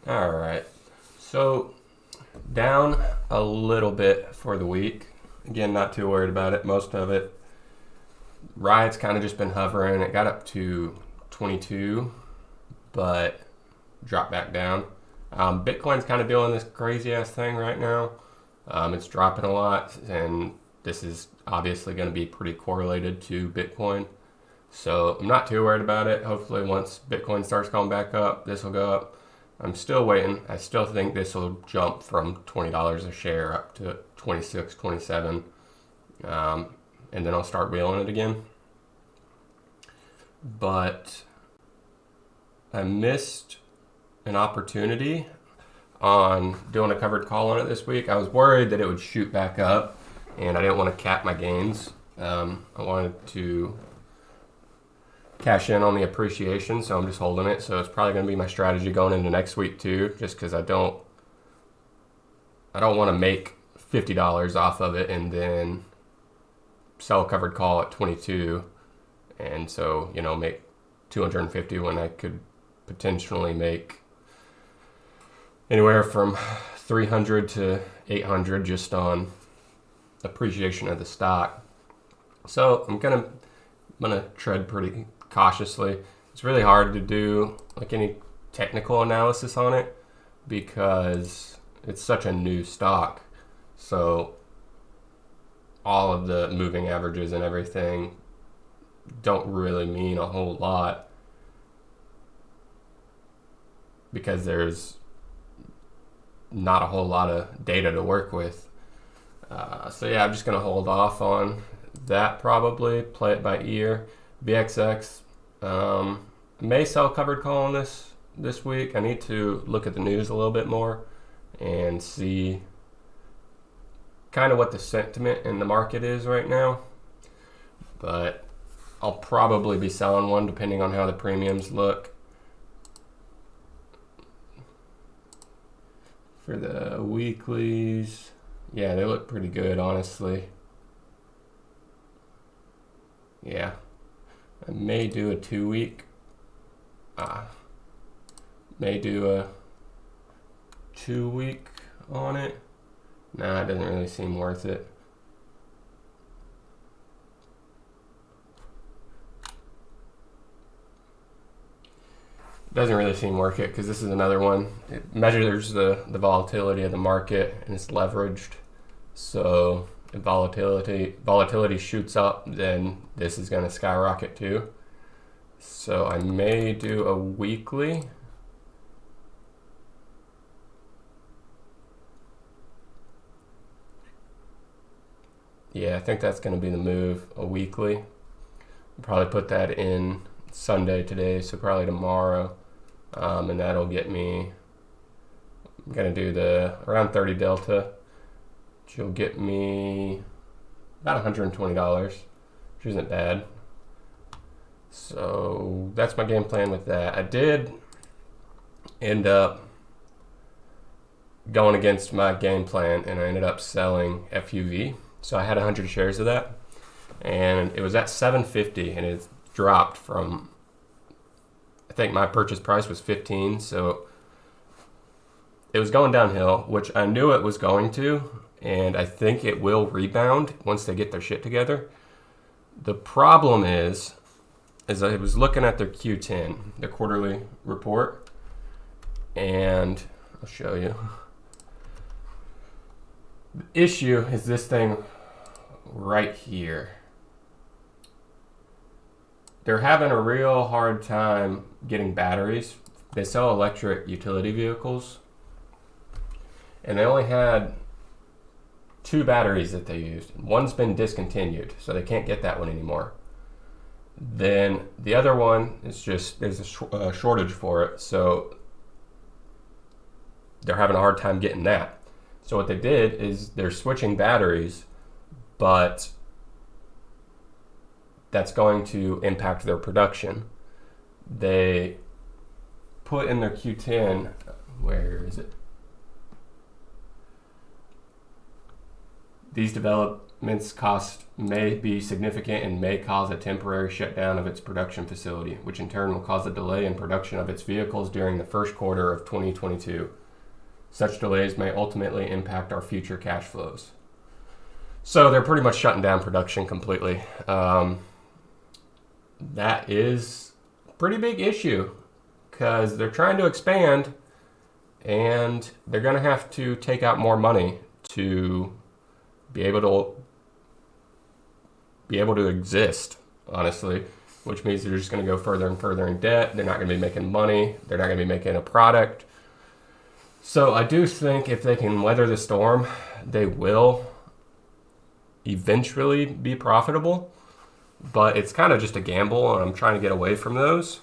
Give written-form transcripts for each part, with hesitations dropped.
All right. So down a little bit for the week. Again, not too worried about it. Most of it. Riot's kind of just been hovering. It got up to 22, but dropped back down. Bitcoin's kind of doing this crazy ass thing right now. It's dropping a lot, and this is obviously going to be pretty correlated to Bitcoin. So I'm not too worried about it. Hopefully once Bitcoin starts going back up, this will go up. I'm still waiting. I still think this will jump from $20 a share up to 26, 27. And then I'll start wheeling it again. But I missed an opportunity on doing a covered call on it this week. I was worried that it would shoot back up, and I didn't want to cap my gains. I wanted to cash in on the appreciation, so I'm just holding it. So it's probably going to be my strategy going into next week too, just because I don't want to make $50 off of it and then sell a covered call at 22, and so make 250 when I could potentially make anywhere from 300 to 800 just on appreciation of the stock. So I'm gonna tread pretty cautiously. It's really hard to do like any technical analysis on it because it's such a new stock. So all of the moving averages and everything don't really mean a whole lot because there's not a whole lot of data to work with. So yeah, I'm just gonna hold off on that, probably play it by ear. VXX, may sell covered call on this week. I need to look at the news a little bit more and see kind of what the sentiment in the market is right now. But I'll probably be selling one depending on how the premiums look. For the weeklies, yeah, they look pretty good, honestly. Yeah, I may do a 2-week. May do a 2-week on it. Nah, it doesn't really seem worth it. Doesn't really seem worth it because this is another one. It measures the volatility of the market and it's leveraged. So if volatility shoots up, then this is going to skyrocket too. So I may do a weekly. Yeah, I think that's going to be the move, a weekly. I'll probably put that in Sunday today, so probably tomorrow. And that'll get me, I'm going to do the around 30 delta, which will get me about $120, which isn't bad. So that's my game plan with that. I did end up going against my game plan, and I ended up selling FUV. So I had 100 shares of that, and it was at 750, and it dropped from, I think my purchase price was 15, so it was going downhill, which I knew it was going to, and I think it will rebound once they get their shit together. The problem is I was looking at their Q10, their quarterly report, and I'll show you. The issue is this thing right here. They're having a real hard time getting batteries. They sell electric utility vehicles, and they only had 2 batteries that they used. One's been discontinued, so they can't get that one anymore. Then the other one is just, there's a shortage for it, so they're having a hard time getting that. So what they did is they're switching batteries, but that's going to impact their production. They put in their Q10, where is it? These develop development's cost may be significant and may cause a temporary shutdown of its production facility, which in turn will cause a delay in production of its vehicles during the first quarter of 2022. Such delays may ultimately impact our future cash flows. So they're pretty much shutting down production completely. That is a pretty big issue because they're trying to expand and they're going to have to take out more money to be able to exist, honestly, which means they're just going to go further and further in debt. They're not going to be making money. They're not going to be making a product. So I do think if they can weather the storm, they will eventually be profitable, but it's kind of just a gamble, and I'm trying to get away from those.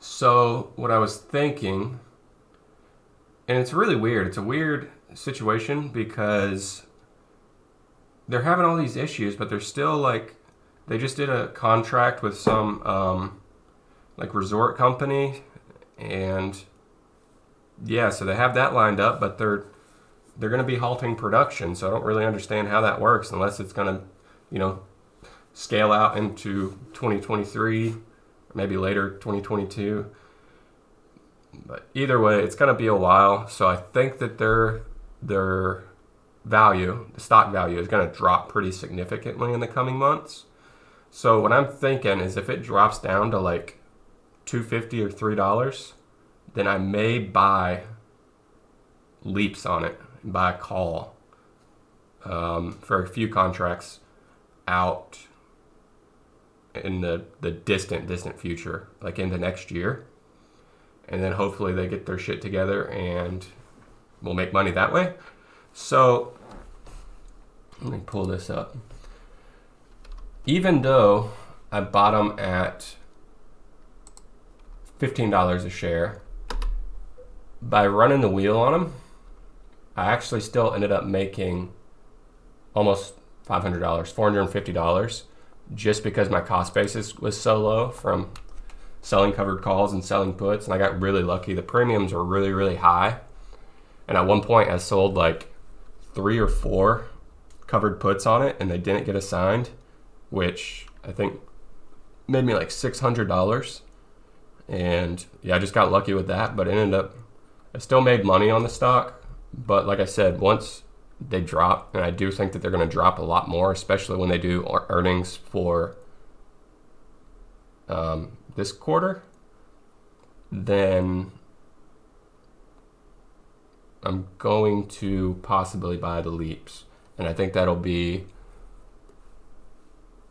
So what I was thinking, and it's really weird. It's a weird situation because they're having all these issues, but they're still like, they just did a contract with some like resort company, and yeah, so they have that lined up, but they're going to be halting production. So I don't really understand how that works unless it's going to, scale out into 2023, maybe later 2022. But either way, it's going to be a while. So I think that their value, the stock value, is going to drop pretty significantly in the coming months. So what I'm thinking is if it drops down to like $2.50 or $3, then I may buy leaps on it, buy a call for a few contracts out in the distant future, like into next year. And then hopefully they get their shit together and we'll make money that way. So let me pull this up. Even though I bought them at $15 a share, by running the wheel on them, I actually still ended up making almost $500, $450, just because my cost basis was so low from selling covered calls and selling puts, and I got really lucky. The premiums were really, really high, and at one point I sold like 3 or 4 covered puts on it, and they didn't get assigned, which I think made me like $600, and yeah, I just got lucky with that, but it ended up, I still made money on the stock, but like I said, once they drop, and I do think that they're going to drop a lot more, especially when they do earnings for this quarter, then I'm going to possibly buy the leaps. And I think that'll be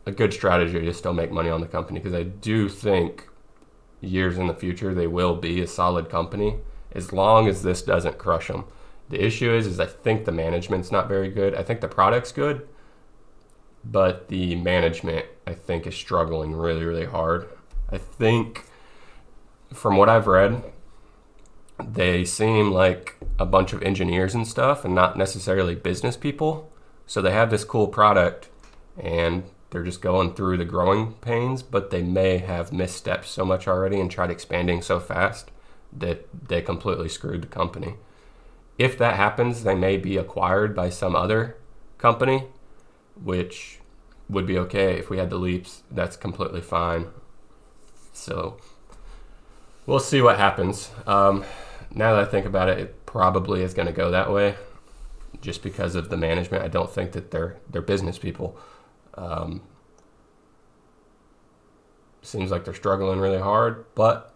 a good strategy to still make money on the company, because I do think years in the future they will be a solid company as long as this doesn't crush them. The issue is I think the management's not very good. I think the product's good, but the management, I think, is struggling really, really hard. I think from what I've read, they seem like a bunch of engineers and stuff and not necessarily business people. So they have this cool product and they're just going through the growing pains, but they may have misstepped so much already and tried expanding so fast that they completely screwed the company. If that happens, they may be acquired by some other company, which would be okay. If we had the leaps, that's completely fine. So we'll see what happens. Now that I think about it, it probably is going to go that way just because of the management. I don't think that they're business people. Seems like they're struggling really hard, but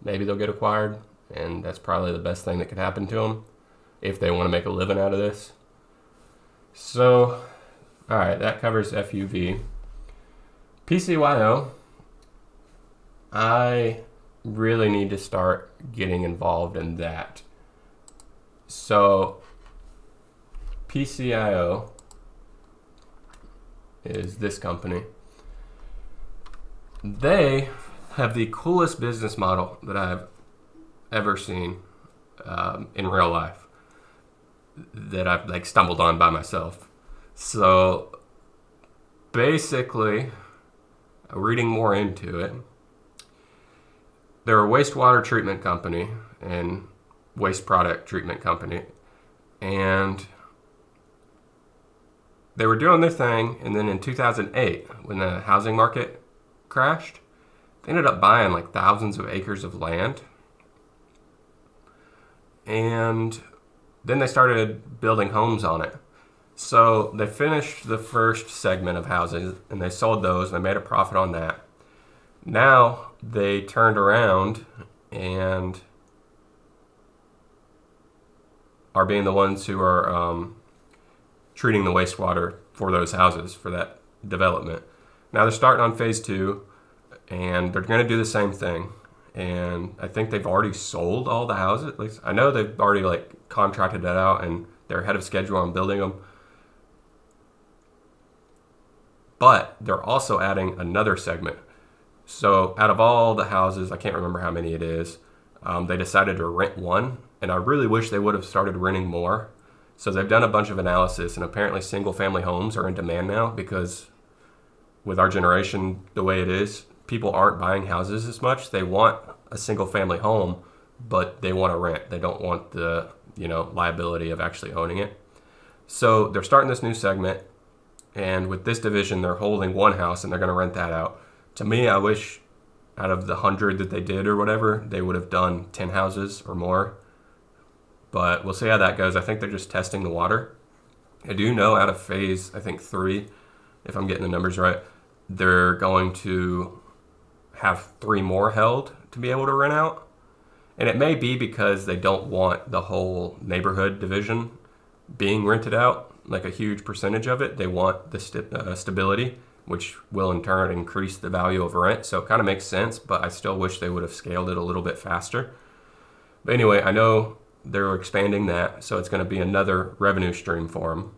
maybe they'll get acquired, and that's probably the best thing that could happen to them if they want to make a living out of this. So, all right, that covers FUV. PCYO, I really need to start getting involved in that. So, PCIO is this company. They have the coolest business model that I've ever seen in real life that I've like stumbled on by myself. So basically, reading more into it, they're a wastewater treatment company and waste product treatment company, and they were doing their thing, and then in 2008, when the housing market crashed, they ended up buying like thousands of acres of land. And then they started building homes on it. So they finished the first segment of houses and they sold those and they made a profit on that. Now they turned around and are being the ones who are treating the wastewater for those houses, for that development. Now they're starting on phase 2 and they're going to do the same thing. And I think they've already sold all the houses. At least I know they've already like contracted that out and they're ahead of schedule on building them. But they're also adding another segment. So out of all the houses, I can't remember how many it is, they decided to rent one. And I really wish they would have started renting more. So they've done a bunch of analysis, and apparently single family homes are in demand now because with our generation the way it is, people aren't buying houses as much. They want a single family home, but they want to rent. They don't want the, liability of actually owning it. So they're starting this new segment, and with this division, they're holding one house and they're going to rent that out. To me, I wish out of the 100 that they did or whatever, they would have done 10 houses or more. But we'll see how that goes. I think they're just testing the water. I do know out of phase, 3, if I'm getting the numbers right, they're going to have 3 more held to be able to rent out. And it may be because they don't want the whole neighborhood division being rented out, like a huge percentage of it. They want the stability, which will in turn increase the value of rent. So it kind of makes sense, but I still wish they would have scaled it a little bit faster. But anyway, I know they're expanding that, so it's going to be another revenue stream for them.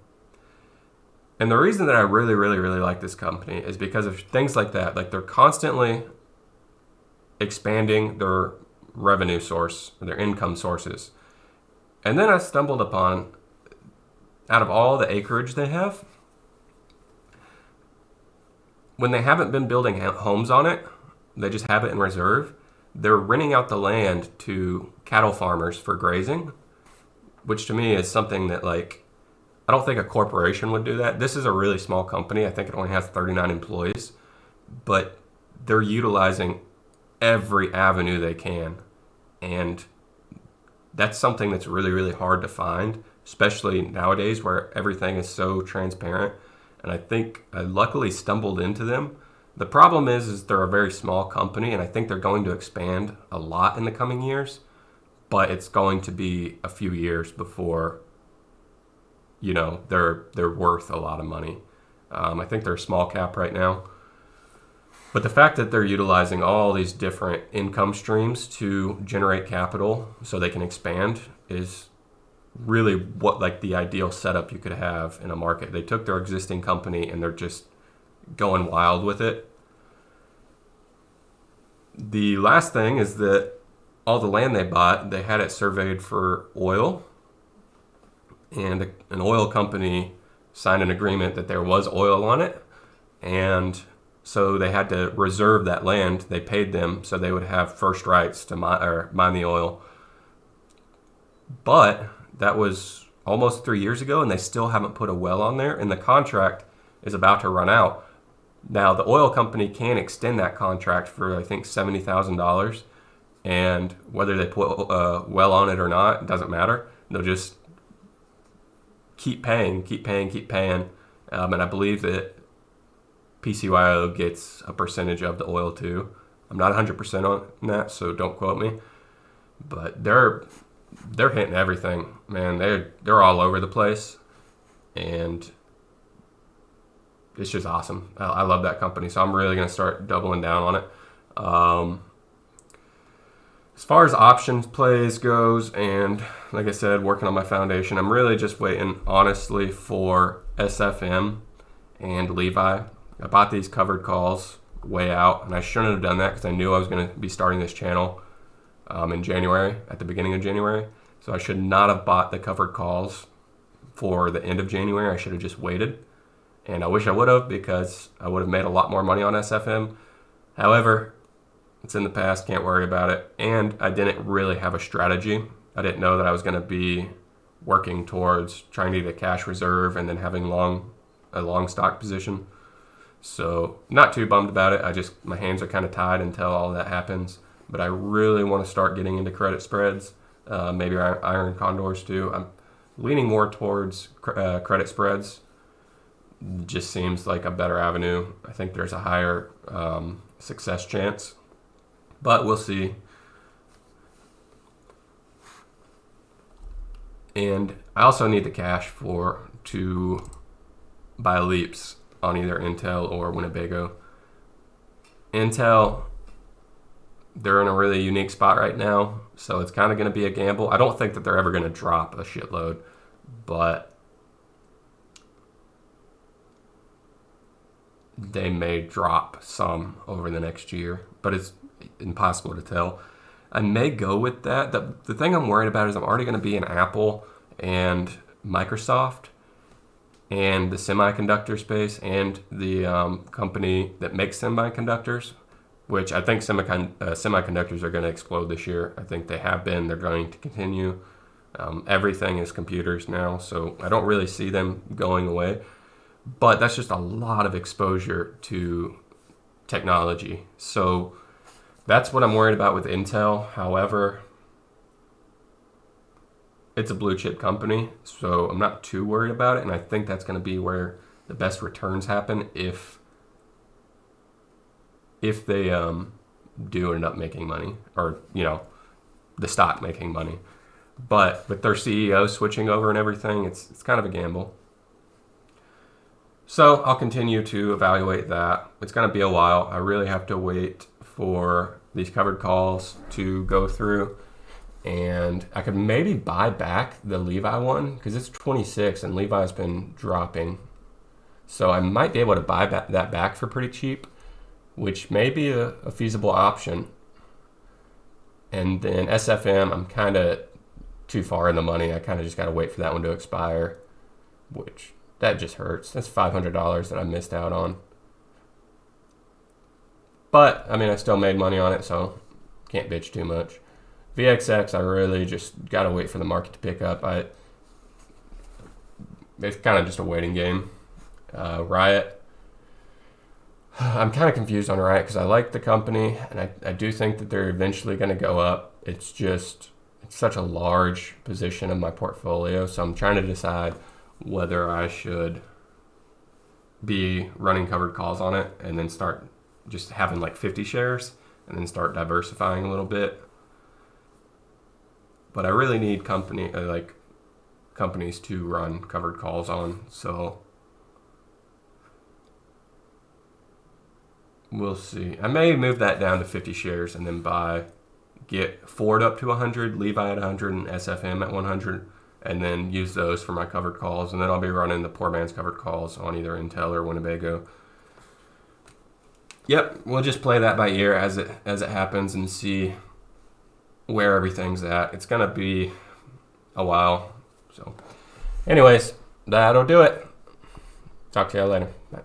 And the reason that I really, really, really like this company is because of things like that. Like they're constantly expanding their revenue source, their income sources. And then I stumbled upon, out of all the acreage they have, when they haven't been building homes on it, they just have it in reserve, they're renting out the land to cattle farmers for grazing, which to me is something that I don't think a corporation would do that. This is a really small company. I think it only has 39 employees, but they're utilizing every avenue they can. And that's something that's really, really hard to find, especially nowadays where everything is so transparent. And I think I luckily stumbled into them. The problem is they're a very small company, and I think they're going to expand a lot in the coming years, but it's going to be a few years before, they're worth a lot of money. I think they're a small cap right now. But the fact that they're utilizing all these different income streams to generate capital so they can expand is really what the ideal setup you could have in a market. They took their existing company and they're just going wild with it. The last thing is that all the land they bought, they had it surveyed for oil, and an oil company signed an agreement that there was oil on it, and so they had to reserve that land. They paid them so they would have first rights to mine the oil. But that was almost 3 years ago, and they still haven't put a well on there, and the contract is about to run out. Now, the oil company can extend that contract for, I think, $70,000, and whether they put a well on it or not, it doesn't matter. They'll just keep paying. And I believe that PCYO gets a percentage of the oil too. I'm not 100% on that, so don't quote me. But they're hitting everything, man. They're all over the place, and it's just awesome. I love that company, so I'm really going to start doubling down on it. As far as options plays goes, and like I said, working on my foundation, I'm really just waiting, honestly, for SFM and Levi. I bought these covered calls way out, and I shouldn't have done that because I knew I was going to be starting this channel in January, at the beginning of January. So I should not have bought the covered calls for the end of January. I should have just waited. And I wish I would have, because I would have made a lot more money on SFM. However, it's in the past, can't worry about it. And I didn't really have a strategy. I didn't know that I was going to be working towards trying to get a cash reserve and then having long a long stock position. So not too bummed about it. My hands are kind of tied until all that happens. But I really want to start getting into credit spreads. Maybe iron condors too. I'm leaning more towards credit spreads. Just seems like a better avenue. I think there's a higher success chance. But we'll see. And I also need the cash to buy leaps on either Intel or Winnebago. Intel, they're in a really unique spot right now, so it's kind of going to be a gamble. I don't think that they're ever going to drop a shitload, but they may drop some over the next year, but it's impossible to tell. I may go with that. The thing I'm worried about is I'm already going to be in Apple and Microsoft and the semiconductor space and the company that makes semiconductors, which I think semiconductors are going to explode this year. I think they have been. They're going to continue. Everything is computers now, so I don't really see them going away. But that's just a lot of exposure to technology. So that's what I'm worried about with Intel. However, it's a blue chip company, so I'm not too worried about it. And I think that's going to be where the best returns happen if they do end up making money, or, the stock making money. But with their CEO switching over and everything, it's kind of a gamble. So I'll continue to evaluate that. It's going to be a while. I really have to wait for these covered calls to go through. And I could maybe buy back the Levi one because it's 26 and Levi's been dropping. So I might be able to buy that back for pretty cheap, which may be a feasible option. And then SFM, I'm kind of too far in the money. I kind of just got to wait for that one to expire, which that just hurts. That's $500 that I missed out on. But, I still made money on it, so can't bitch too much. VXX, I really just got to wait for the market to pick up. It's kind of just a waiting game. Riot, I'm kind of confused on Riot because I like the company, and I do think that they're eventually going to go up. It's such a large position of my portfolio, so I'm trying to decide whether I should be running covered calls on it and then start just having like 50 shares and then start diversifying a little bit. But I really need companies to run covered calls on, so we'll see. I may move that down to 50 shares and then get Ford up to 100, Levi at 100, and SFM at 100, and then use those for my covered calls. And then I'll be running the poor man's covered calls on either Intel or Winnebago. Yep, we'll just play that by ear as it happens and see where everything's at. It's gonna be a while. So anyways, that'll do it. Talk to y'all later. Bye.